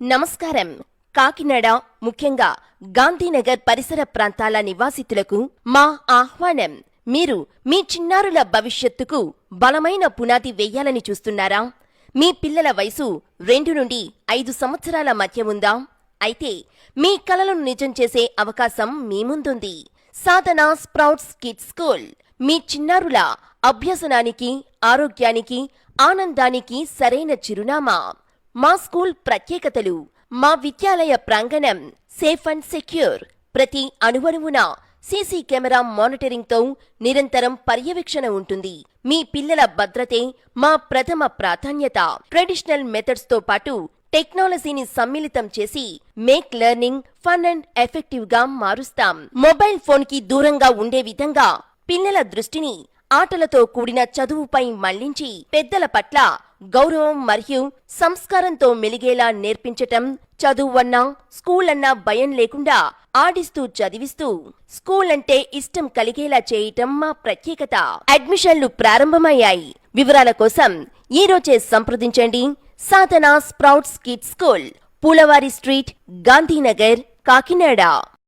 నమస్కారం. కాకినాడ, ముఖ్యంగా గాంధీనగర్ పరిసర ప్రాంతాల నివాసితులకు మా ఆహ్వానం. మీరు మీ చిన్నారుల భవిష్యత్తుకు బలమైన పునాది వేయాలని చూస్తున్నారా? మీ పిల్లల వయసు 2 నుండి 5 సంవత్సరాల మధ్య ఉందా? అయితే మీ కలలను నిజం చేసే అవకాశం మీ ముందుంది. సాధన స్ప్రౌట్స్ కిడ్స్ స్కూల్ మీ చిన్నారుల అభ్యసనానికి, ఆరోగ్యానికి, ఆనందానికి సరైన చిరునామా. మా స్కూల్ ప్రత్యేకతలు: మా విద్యాలయ ప్రాంగణం సేఫ్ అండ్ సెక్యూర్. ప్రతి అణువణువున సీసీ కెమెరా మానిటరింగ్తో నిరంతరం పర్యవేక్షణ ఉంటుంది. మీ పిల్లల భద్రతే మా ప్రథమ ప్రాధాన్యత. ట్రెడిషనల్ మెథడ్స్తో పాటు టెక్నాలజీని సమ్మిళితం చేసి మేక్ లెర్నింగ్ ఫన్ అండ్ ఎఫెక్టివ్గా మారుస్తాం. మొబైల్ ఫోన్కి దూరంగా ఉండే విధంగా పిల్లల దృష్టిని ఆటలతో కూడిన చదువుపై మళ్లించి పెద్దల పట్ల గౌరవం మరియు సంస్కారంతో మెలిగేలా నేర్పించటం. చదువన్నా, స్కూలన్నా భయం లేకుండా ఆడిస్తూ చదివిస్తూ స్కూల్ అంటే ఇష్టం కలిగేలా చేయటం మా ప్రత్యేకత. అడ్మిషన్లు ప్రారంభమయ్యాయి. వివరాల కోసం ఈ రోజే సంప్రదించండి. Sadhana sprouts kids school, Poolavari street, Gandhinagar, Kakinada.